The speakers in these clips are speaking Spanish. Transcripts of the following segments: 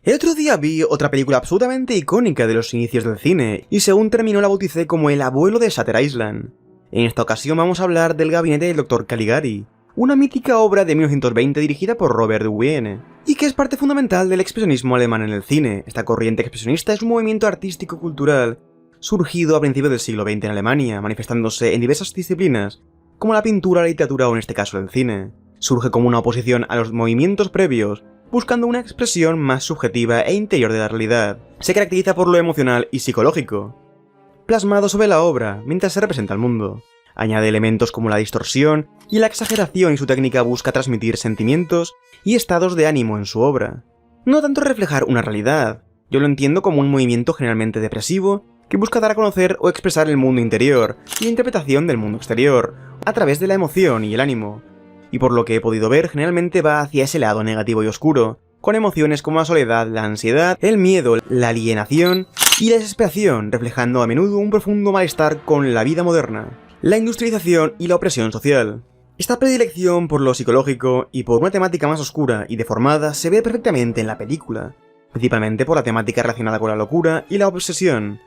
El otro día vi otra película absolutamente icónica de los inicios del cine, y según terminó la bauticé como el abuelo de Shutter Island. En esta ocasión vamos a hablar del gabinete del Dr. Caligari, una mítica obra de 1920 dirigida por Robert Wiene, y que es parte fundamental del expresionismo alemán en el cine. Esta corriente expresionista es un movimiento artístico-cultural surgido a principios del siglo XX en Alemania, manifestándose en diversas disciplinas, como la pintura, la literatura o en este caso el cine. Surge como una oposición a los movimientos previos, buscando una expresión más subjetiva e interior de la realidad. Se caracteriza por lo emocional y psicológico, plasmado sobre la obra mientras se representa al mundo. Añade elementos como la distorsión y la exageración, y su técnica busca transmitir sentimientos y estados de ánimo en su obra. No tanto reflejar una realidad, yo lo entiendo como un movimiento generalmente depresivo que busca dar a conocer o expresar el mundo interior y la interpretación del mundo exterior, a través de la emoción y el ánimo. Y por lo que he podido ver, generalmente va hacia ese lado negativo y oscuro, con emociones como la soledad, la ansiedad, el miedo, la alienación y la desesperación, reflejando a menudo un profundo malestar con la vida moderna, la industrialización y la opresión social. Esta predilección por lo psicológico y por una temática más oscura y deformada se ve perfectamente en la película, principalmente por la temática relacionada con la locura y la obsesión.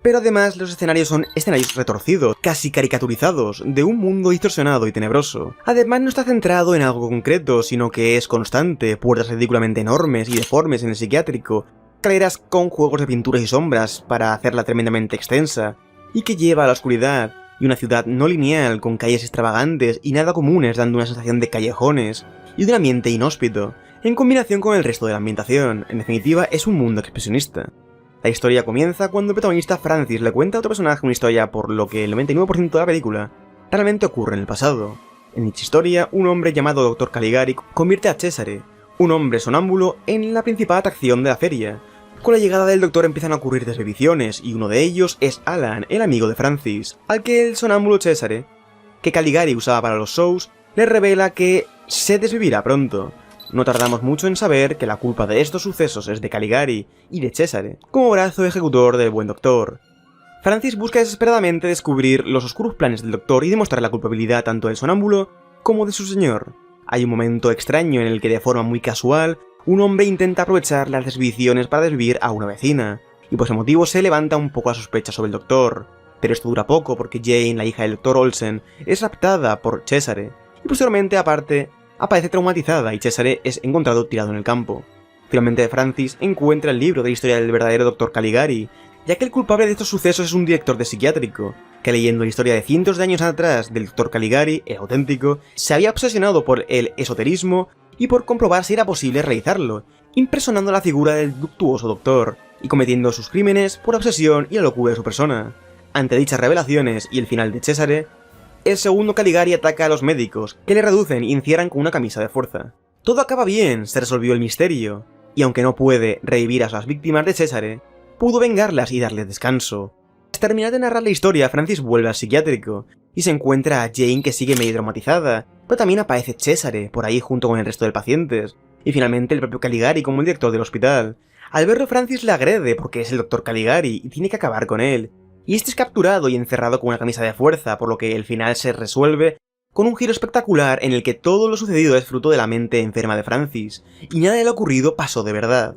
Pero además los escenarios son escenarios retorcidos, casi caricaturizados, de un mundo distorsionado y tenebroso. Además no está centrado en algo concreto, sino que es constante, puertas ridículamente enormes y deformes en el psiquiátrico, escaleras con juegos de pinturas y sombras para hacerla tremendamente extensa, y que lleva a la oscuridad, y una ciudad no lineal con calles extravagantes y nada comunes, dando una sensación de callejones y de un ambiente inhóspito, en combinación con el resto de la ambientación. En definitiva, es un mundo expresionista. La historia comienza cuando el protagonista Francis le cuenta a otro personaje una historia por lo que el 99% de la película realmente ocurre en el pasado. En dicha historia, un hombre llamado Dr. Caligari convierte a Cesare, un hombre sonámbulo, en la principal atracción de la feria. Con la llegada del doctor empiezan a ocurrir desviaciones, y uno de ellos es Alan, el amigo de Francis, al que el sonámbulo Cesare, que Caligari usaba para los shows, le revela que se desvivirá pronto. No tardamos mucho en saber que la culpa de estos sucesos es de Caligari y de Cesare, como brazo ejecutor del buen doctor. Francis busca desesperadamente descubrir los oscuros planes del doctor y demostrar la culpabilidad tanto del sonámbulo como de su señor. Hay un momento extraño en el que de forma muy casual, un hombre intenta aprovechar las desviaciones para desvivir a una vecina, y por ese motivo se levanta un poco la sospecha sobre el doctor. Pero esto dura poco porque Jane, la hija del doctor Olsen, es raptada por Cesare, y posteriormente aparece traumatizada y Cesare es encontrado tirado en el campo. Finalmente Francis encuentra el libro de la historia del verdadero Dr. Caligari, ya que el culpable de estos sucesos es un director de psiquiátrico, que leyendo la historia de cientos de años atrás del Dr. Caligari, el auténtico, se había obsesionado por el esoterismo y por comprobar si era posible realizarlo, impresionando la figura del luctuoso doctor, y cometiendo sus crímenes por obsesión y la locura de su persona. Ante dichas revelaciones y el final de Cesare, el segundo Caligari ataca a los médicos, que le reducen y encierran con una camisa de fuerza. Todo acaba bien, se resolvió el misterio, y aunque no puede revivir a las víctimas de Cesare, pudo vengarlas y darles descanso. Tras terminar de narrar la historia, Francis vuelve al psiquiátrico, y se encuentra a Jane, que sigue medio traumatizada, pero también aparece Cesare por ahí junto con el resto de pacientes, y finalmente el propio Caligari como el director del hospital. Al verlo, Francis le agrede porque es el Dr. Caligari y tiene que acabar con él, y este es capturado y encerrado con una camisa de fuerza, por lo que el final se resuelve con un giro espectacular en el que todo lo sucedido es fruto de la mente enferma de Francis, y nada de lo ocurrido pasó de verdad.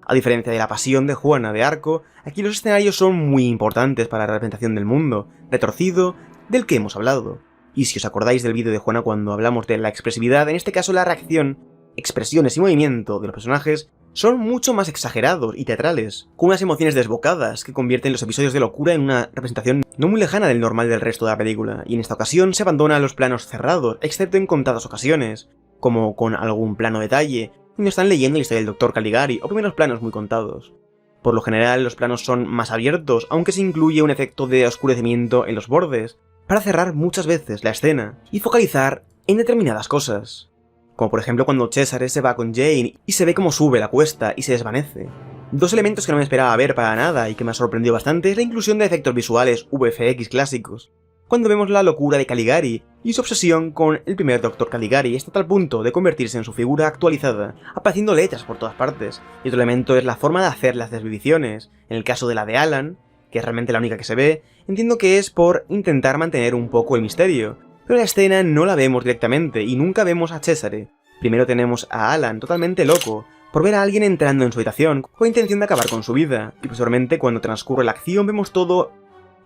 A diferencia de la pasión de Juana de Arco, aquí los escenarios son muy importantes para la representación del mundo retorcido del que hemos hablado. Y si os acordáis del vídeo de Juana cuando hablamos de la expresividad, en este caso la reacción, expresiones y movimiento de los personajes son mucho más exagerados y teatrales, con unas emociones desbocadas que convierten los episodios de locura en una representación no muy lejana del normal del resto de la película, y en esta ocasión se abandona los planos cerrados, excepto en contadas ocasiones, como con algún plano detalle, cuando están leyendo la historia del Dr. Caligari, o primeros planos muy contados. Por lo general los planos son más abiertos, aunque se incluye un efecto de oscurecimiento en los bordes, para cerrar muchas veces la escena y focalizar en determinadas cosas. Como por ejemplo cuando Cesare se va con Jane y se ve cómo sube la cuesta y se desvanece. Dos elementos que no me esperaba ver para nada y que me ha sorprendido bastante es la inclusión de efectos visuales VFX clásicos, cuando vemos la locura de Caligari y su obsesión con el primer Dr. Caligari hasta tal punto de convertirse en su figura actualizada, apareciendo letras por todas partes. Y otro elemento es la forma de hacer las desviaciones. En el caso de la de Alan, que es realmente la única que se ve, entiendo que es por intentar mantener un poco el misterio, pero la escena no la vemos directamente y nunca vemos a Cesare. Primero tenemos a Alan totalmente loco, por ver a alguien entrando en su habitación con la intención de acabar con su vida, y posteriormente cuando transcurre la acción vemos todo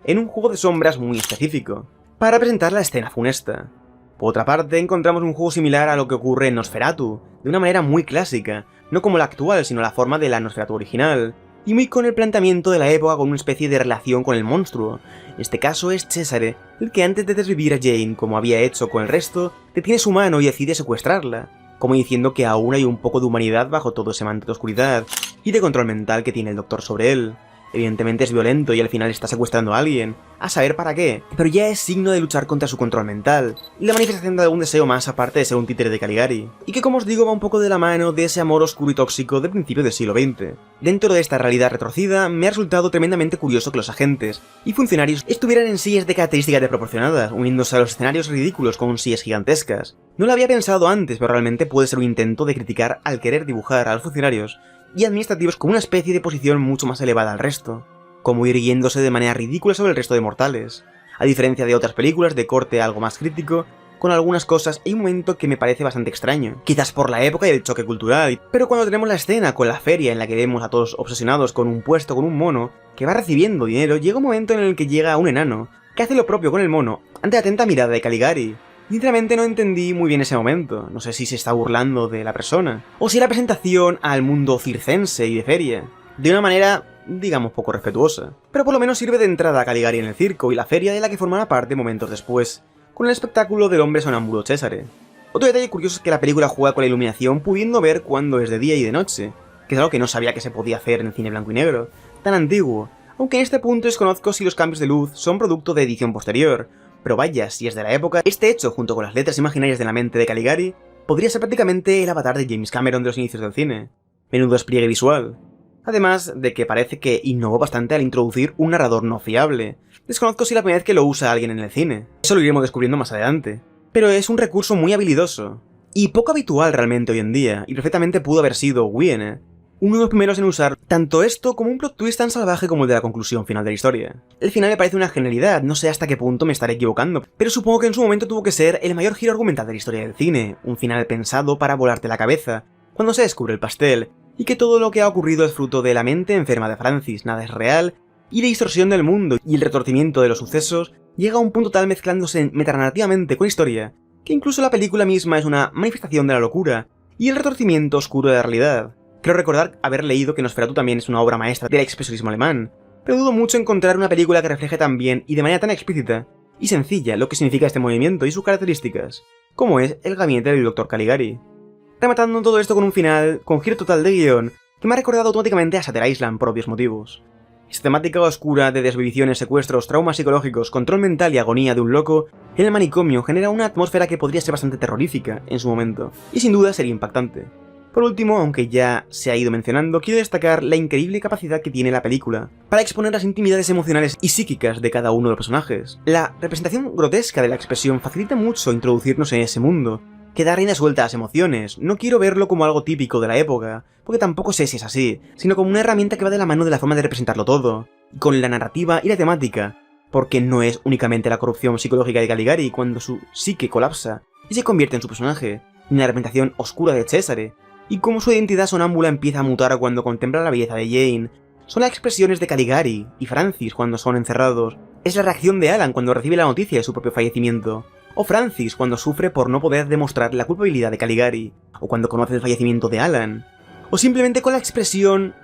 en un juego de sombras muy específico, para representar la escena funesta. Por otra parte, encontramos un juego similar a lo que ocurre en Nosferatu, de una manera muy clásica, no como la actual, sino la forma de la Nosferatu original, y muy con el planteamiento de la época con una especie de relación con el monstruo. En este caso es Cesare, el que antes de desvivir a Jane, como había hecho con el resto, detiene su mano y decide secuestrarla, como diciendo que aún hay un poco de humanidad bajo todo ese manto de oscuridad y de control mental que tiene el doctor sobre él. Evidentemente es violento y al final está secuestrando a alguien, a saber para qué, pero ya es signo de luchar contra su control mental, y la manifestación de algún deseo más aparte de ser un títere de Caligari, y que como os digo va un poco de la mano de ese amor oscuro y tóxico de principios del siglo XX. Dentro de esta realidad retorcida, me ha resultado tremendamente curioso que los agentes y funcionarios estuvieran en sillas de características desproporcionadas, uniéndose a los escenarios ridículos con sillas gigantescas. No lo había pensado antes, pero realmente puede ser un intento de criticar al querer dibujar a los funcionarios y administrativos como una especie de posición mucho más elevada al resto, como ir guiándose de manera ridícula sobre el resto de mortales. A diferencia de otras películas de corte algo más crítico, con algunas cosas hay un momento que me parece bastante extraño, quizás por la época y el choque cultural, pero cuando tenemos la escena con la feria en la que vemos a todos obsesionados con un puesto con un mono que va recibiendo dinero, llega un momento en el que llega un enano que hace lo propio con el mono ante la atenta mirada de Caligari. Sinceramente no entendí muy bien ese momento, no sé si se está burlando de la persona, o si la presentación al mundo circense y de feria, de una manera, digamos, poco respetuosa. Pero por lo menos sirve de entrada a Caligari en el circo y la feria de la que formará parte momentos después, con el espectáculo del hombre sonámbulo Cesare. Otro detalle curioso es que la película juega con la iluminación pudiendo ver cuándo es de día y de noche, que es algo que no sabía que se podía hacer en el cine blanco y negro, tan antiguo, aunque en este punto desconozco si los cambios de luz son producto de edición posterior. Pero vaya, si es de la época, este hecho, junto con las letras imaginarias de la mente de Caligari, podría ser prácticamente el avatar de James Cameron de los inicios del cine. Menudo despliegue visual. Además de que parece que innovó bastante al introducir un narrador no fiable. Desconozco si la primera vez que lo usa alguien en el cine. Eso lo iremos descubriendo más adelante. Pero es un recurso muy habilidoso. Y poco habitual realmente hoy en día, y perfectamente pudo haber sido Wiene, uno de los primeros en usar tanto esto como un plot twist tan salvaje como el de la conclusión final de la historia. El final me parece una genialidad, no sé hasta qué punto me estaré equivocando, pero supongo que en su momento tuvo que ser el mayor giro argumental de la historia del cine, un final pensado para volarte la cabeza, cuando se descubre el pastel, y que todo lo que ha ocurrido es fruto de la mente enferma de Francis, nada es real, y la distorsión del mundo y el retorcimiento de los sucesos llega a un punto tal mezclándose metanarrativamente con la historia, que incluso la película misma es una manifestación de la locura y el retorcimiento oscuro de la realidad. Creo recordar haber leído que Nosferatu también es una obra maestra del expresionismo alemán, pero dudo mucho encontrar una película que refleje tan bien y de manera tan explícita y sencilla lo que significa este movimiento y sus características, como es el gabinete del Dr. Caligari. Rematando todo esto con un final, con giro total de guión, que me ha recordado automáticamente a Shutter Island por obvios motivos. Esta temática oscura de desviviciones, secuestros, traumas psicológicos, control mental y agonía de un loco en el manicomio genera una atmósfera que podría ser bastante terrorífica en su momento, y sin duda sería impactante. Por último, aunque ya se ha ido mencionando, quiero destacar la increíble capacidad que tiene la película para exponer las intimidades emocionales y psíquicas de cada uno de los personajes. La representación grotesca de la expresión facilita mucho introducirnos en ese mundo, que da rienda suelta a las emociones. No quiero verlo como algo típico de la época, porque tampoco sé si es así, sino como una herramienta que va de la mano de la forma de representarlo todo, con la narrativa y la temática, porque no es únicamente la corrupción psicológica de Caligari cuando su psique colapsa y se convierte en su personaje, ni la representación oscura de Cesare, y cómo su identidad sonámbula empieza a mutar cuando contempla la belleza de Jane. Son las expresiones de Caligari y Francis cuando son encerrados. Es la reacción de Alan cuando recibe la noticia de su propio fallecimiento. O Francis cuando sufre por no poder demostrar la culpabilidad de Caligari. O cuando conoce el fallecimiento de Alan. O simplemente con la expresión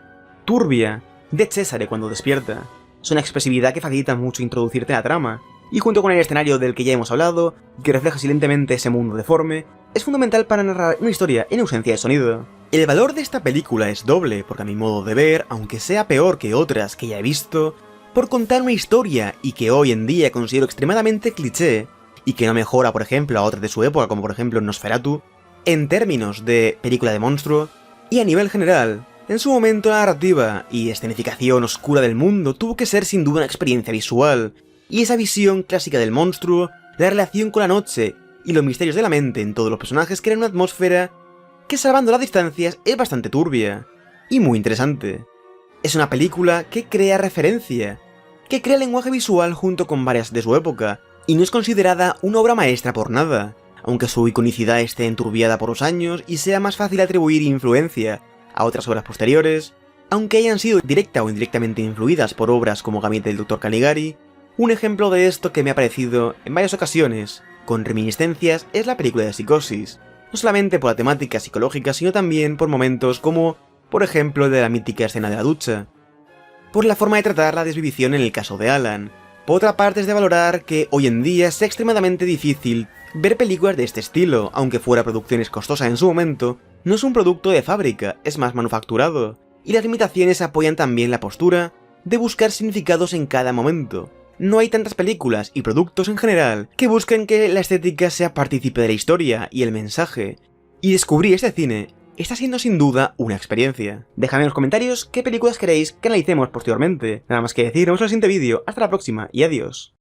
turbia de Cesare cuando despierta. Es una expresividad que facilita mucho introducirte a la trama. Y junto con el escenario del que ya hemos hablado, que refleja silentemente ese mundo deforme, es fundamental para narrar una historia en ausencia de sonido. El valor de esta película es doble, porque a mi modo de ver, aunque sea peor que otras que ya he visto, por contar una historia y que hoy en día considero extremadamente cliché, y que no mejora, por ejemplo, a otras de su época, como por ejemplo Nosferatu, en términos de película de monstruo, y a nivel general, en su momento la narrativa y escenificación oscura del mundo tuvo que ser sin duda una experiencia visual, y esa visión clásica del monstruo, la relación con la noche y los misterios de la mente en todos los personajes crean una atmósfera que, salvando las distancias, es bastante turbia y muy interesante. Es una película que crea referencia, que crea lenguaje visual junto con varias de su época, y no es considerada una obra maestra por nada, aunque su iconicidad esté enturbiada por los años y sea más fácil atribuir influencia a otras obras posteriores, aunque hayan sido directa o indirectamente influidas por obras como Gabinete del Dr. Caligari. Un ejemplo de esto que me ha parecido en varias ocasiones, con reminiscencias, es la película de Psicosis, no solamente por la temática psicológica, sino también por momentos como, por ejemplo, de la mítica escena de la ducha, por la forma de tratar la desvivición en el caso de Alan. Por otra parte, es de valorar que hoy en día es extremadamente difícil ver películas de este estilo, aunque fuera producciones costosas en su momento, no es un producto de fábrica, es más manufacturado, y las limitaciones apoyan también la postura de buscar significados en cada momento. No hay tantas películas y productos en general que busquen que la estética sea partícipe de la historia y el mensaje, y descubrir este cine está siendo sin duda una experiencia. Dejadme en los comentarios qué películas queréis que analicemos posteriormente. Nada más que decir, nos vemos en el siguiente vídeo, hasta la próxima y adiós.